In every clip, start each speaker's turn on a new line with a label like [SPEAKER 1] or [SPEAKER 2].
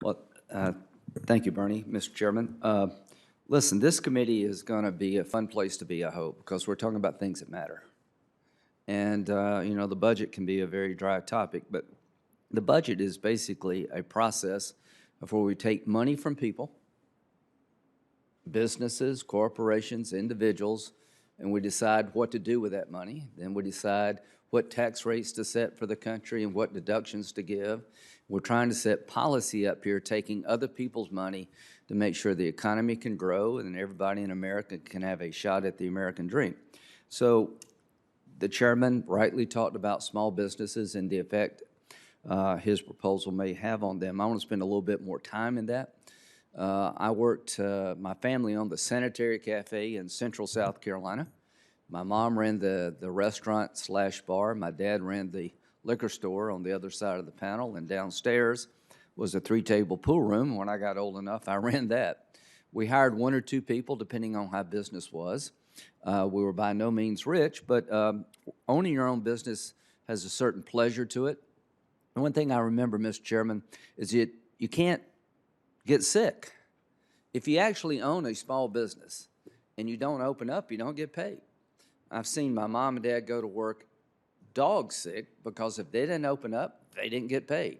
[SPEAKER 1] Well, thank you, Bernie, Mr. Chairman. Listen, this committee is going to be a fun place to be, I hope, because we're talking about things that matter. And, the budget can be a very dry topic, but the budget is basically a process of where we take money from people, businesses, corporations, individuals, and we decide what to do with that money. Then we decide what tax rates to set for the country and what deductions to give. We're trying to set policy up here, taking other people's money to make sure the economy can grow and everybody in America can have a shot at the American dream. So the chairman rightly talked about small businesses and the effect his proposal may have on them. I want to spend a little bit more time in that. I worked, my family owned the Sanitary Cafe in Central South Carolina. My mom ran the restaurant slash bar. My dad ran the liquor store on the other side of the panel, and downstairs was a three-table pool room. When I got old enough, I ran that. We hired one or two people, depending on how business was. We were by no means rich, but owning your own business has a certain pleasure to it. And one thing I remember, Mr. Chairman, is you can't get sick. If you actually own a small business and you don't open up, you don't get paid. I've seen my mom and dad go to work dog sick because if they didn't open up, they didn't get paid.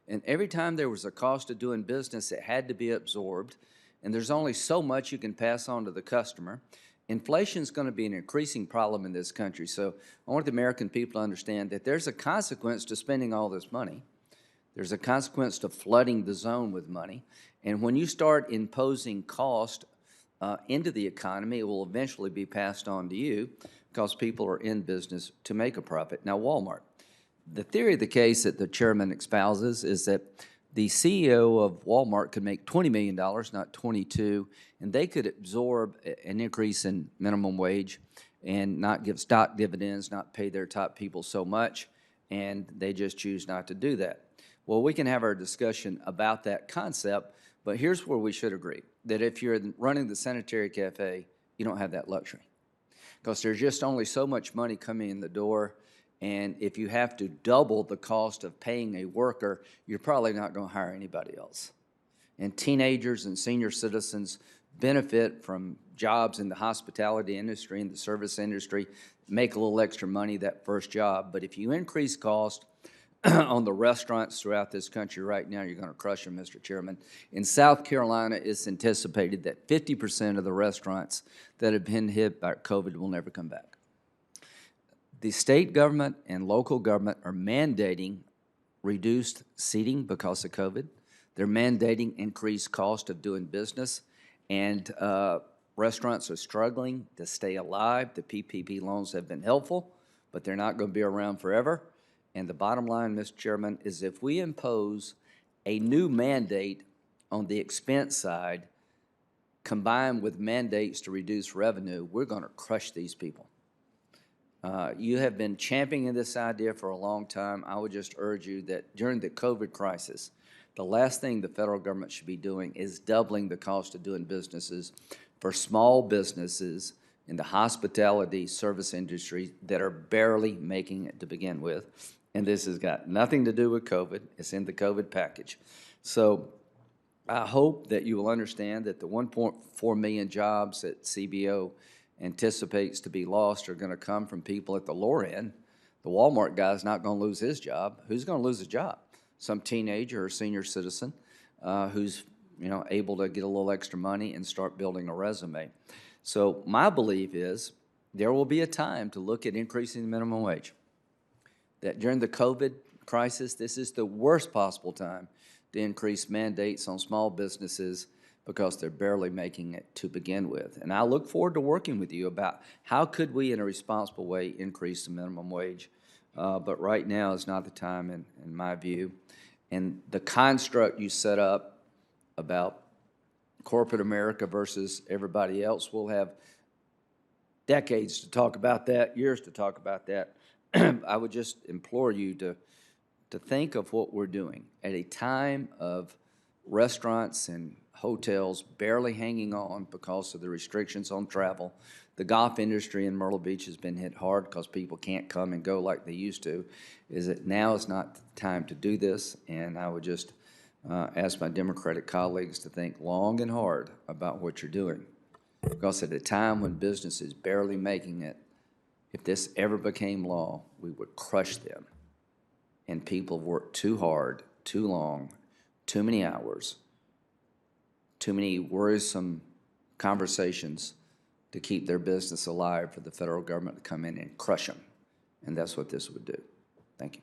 [SPEAKER 1] And every time there was a cost of doing business, it had to be absorbed. And there's only so much you can pass on to the customer. Inflation is going to be an increasing problem in this country. So I want the American people to understand that there's a consequence to spending all this money. There's a consequence to flooding the zone with money. And when you start imposing cost into the economy, it will eventually be passed on to you because people are in business to make a profit. Now, Walmart. The theory of the case that the chairman espouses is that the CEO of Walmart could make $20 million, not 22, and they could absorb an increase in minimum wage and not give stock dividends, not pay their top people so much, and they just choose not to do that. Well, we can have our discussion about that concept, but here's where we should agree, that if you're running the Sanitary Cafe, you don't have that luxury because there's just only so much money coming in the door, and if you have to double the cost of paying a worker, you're probably not going to hire anybody else. And teenagers and senior citizens benefit from jobs in the hospitality industry and the service industry, make a little extra money that first job. But if you increase cost on the restaurants throughout this country right now, you're going to crush them, Mr. Chairman. In South Carolina, it's anticipated that 50% of the restaurants that have been hit by COVID will never come back. The state government and local government are mandating reduced seating because of COVID. They're mandating increased cost of doing business, and restaurants are struggling to stay alive. The PPP loans have been helpful, but they're not going to be around forever. And the bottom line, Mr. Chairman, is if we impose a new mandate on the expense side, combined with mandates to reduce revenue, we're going to crush these people. You have been championing this idea for a long time. I would just urge you that during the COVID crisis, the last thing the federal government should be doing is doubling the cost of doing businesses for small businesses in the hospitality service industry that are barely making it to begin with. And this has got nothing to do with COVID. It's in the COVID package. So I hope that you will understand that the 1.4 million jobs that CBO anticipates to be lost are going to come from people at the lower end. The Walmart guy's not going to lose his job. Who's going to lose his job? Some teenager or senior citizen who's able to get a little extra money and start building a resume. So my belief is there will be a time to look at increasing the minimum wage. That during the COVID crisis, this is the worst possible time to increase mandates on small businesses because they're barely making it to begin with. And I look forward to working with you about how could we, in a responsible way, increase the minimum wage. But right now is not the time, in my view. And the construct you set up about corporate America versus everybody else, we'll have decades to talk about that, years to talk about that. I would just implore you to think of what we're doing at a time of restaurants and hotels barely hanging on because of the restrictions on travel. The golf industry in Myrtle Beach has been hit hard because people can't come and go like they used to. Is that now is not the time to do this, and I would just ask my Democratic colleagues to think long and hard about what you're doing. Because at a time when business is barely making it, if this ever became law, we would crush them. And people have worked too hard, too long, too many hours, too many worrisome conversations to keep their business alive for the federal government to come in and crush them. And that's what this would do. Thank you.